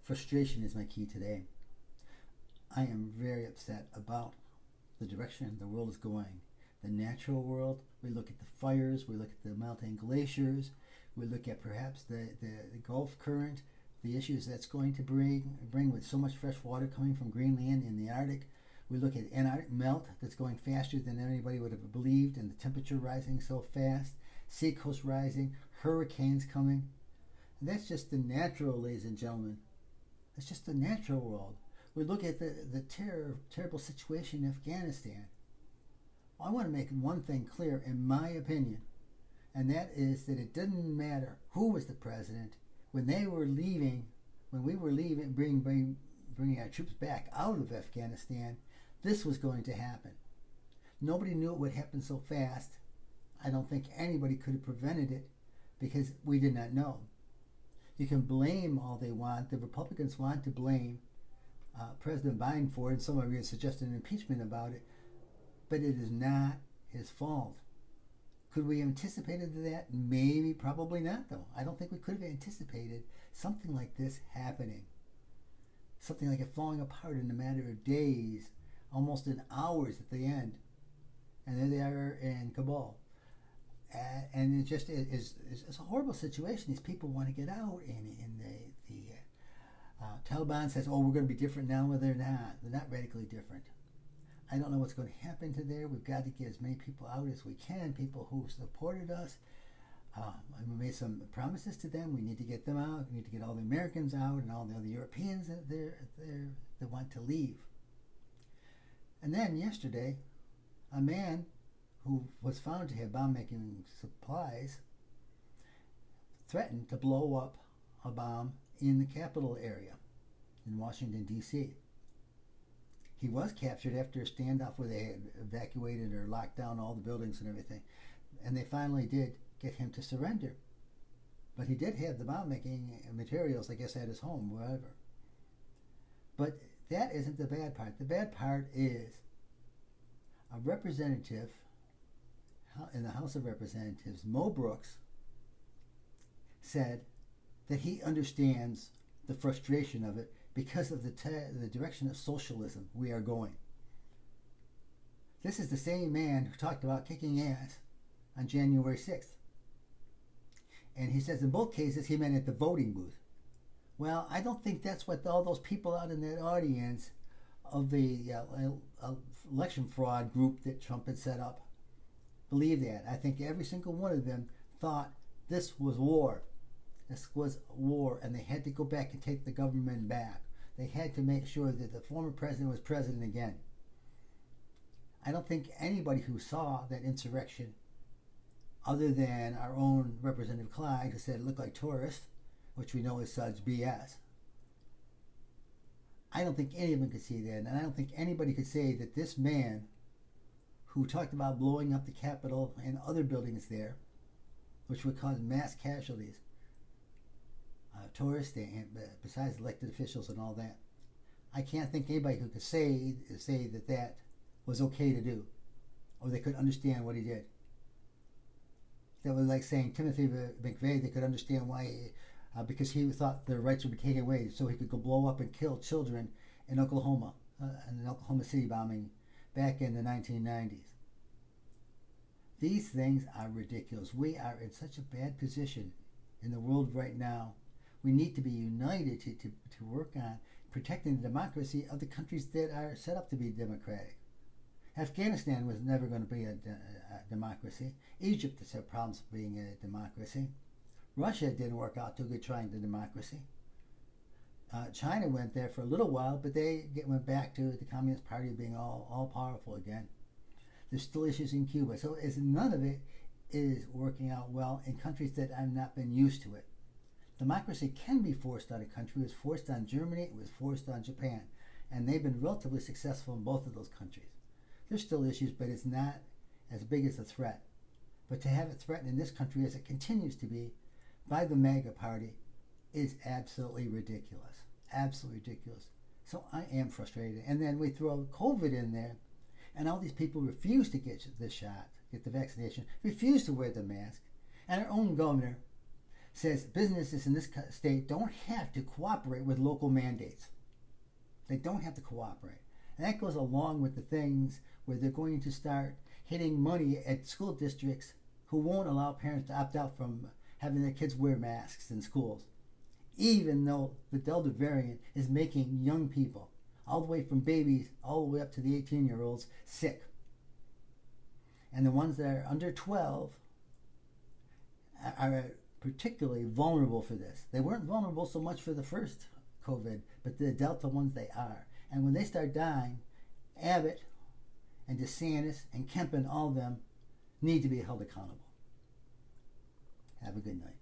Frustration is my key today. I am very upset about the direction the world is going. The natural world, we look at the fires, we look at the melting glaciers, we look at perhaps the Gulf current, the issues that's going to bring with so much fresh water coming from Greenland in the Arctic. We look at Antarctic melt that's going faster than anybody would have believed, and the temperature rising so fast, seacoast rising, hurricanes coming. And that's just the natural, ladies and gentlemen. That's just the natural world. We look at the terrible situation in Afghanistan. I want to make one thing clear, in my opinion, and that is that it didn't matter who was the president. When they were leaving, when we were leaving, bringing our troops back out of Afghanistan, this was going to happen. Nobody knew it would happen so fast. I don't think anybody could have prevented it because we did not know. You can blame all they want. The Republicans want to blame President Biden for it, and some of you suggested an impeachment about it, but it is not his fault. Could we have anticipated that? Maybe, probably not, though. I don't think we could have anticipated something like this happening. Something like it falling apart in a matter of days, almost in hours at the end. And there they are in Kabul. And it just is a horrible situation. These people want to get out, and the Taliban says, oh, we're going to be different now. Well, they're not. They're not radically different. I don't know what's going to happen to there. We've got to get as many people out as we can, people who supported us. We made some promises to them. We need to get them out. We need to get all the Americans out and all the other Europeans that want to leave. And then yesterday, a man who was found to have bomb-making supplies threatened to blow up a bomb in the Capitol area in Washington, D.C. He was captured after a standoff where they had evacuated or locked down all the buildings and everything. And they finally did get him to surrender. But he did have the bomb-making materials, I guess, at his home, wherever. But that isn't the bad part. The bad part is a representative in the House of Representatives, Mo Brooks, said that he understands the frustration of it because of the direction of socialism we are going. This is the same man who talked about kicking ass on January 6th. And he says in both cases he meant at the voting booth. Well, I don't think that's what all those people out in that audience of the election fraud group that Trump had set up believe that. I think every single one of them thought this was war. This was war, and they had to go back and take the government back. They had to make sure that the former president was president again. I don't think anybody who saw that insurrection, other than our own Representative Clyde, who said it looked like tourists, which we know is such BS, I don't think any of them could see that, and I don't think anybody could say that this man who talked about blowing up the Capitol and other buildings there, which would cause mass casualties, tourists, and besides elected officials and all that, I can't think anybody who could say that that was okay to do, or they could understand what he did. That was like saying Timothy McVeigh, they could understand why, because he thought their rights would be taken away, so he could go blow up and kill children in Oklahoma, in the Oklahoma City bombing back in the 1990s. These things are ridiculous. We are in such a bad position in the world right now. We need to be united to work on protecting the democracy of the countries that are set up to be democratic. Afghanistan was never going to be a democracy. Egypt has had problems being a democracy. Russia didn't work out too good trying the democracy. China went there for a little while, but they went back to the Communist Party being all powerful again. There's still issues in Cuba. So none of it is working out well in countries that have not been used to it. Democracy can be forced on a country. It was forced on Germany. It was forced on Japan. And they've been relatively successful in both of those countries. There's still issues, but it's not as big as a threat. But to have it threatened in this country as it continues to be by the MAGA party is absolutely ridiculous. Absolutely ridiculous. So I am frustrated. And then we throw COVID in there, and all these people refuse to get the shot, get the vaccination, refuse to wear the mask. And our own governor says businesses in this state don't have to cooperate with local mandates. They don't have to cooperate. And that goes along with the things where they're going to start hitting money at school districts who won't allow parents to opt out from having their kids wear masks in schools, even though the Delta variant is making young people, all the way from babies all the way up to the 18-year-olds, sick. And the ones that are under 12 are particularly vulnerable for this. They weren't vulnerable so much for the first COVID, but the Delta ones they are. And when they start dying, Abbott and DeSantis and Kemp and all of them need to be held accountable. Have a good night.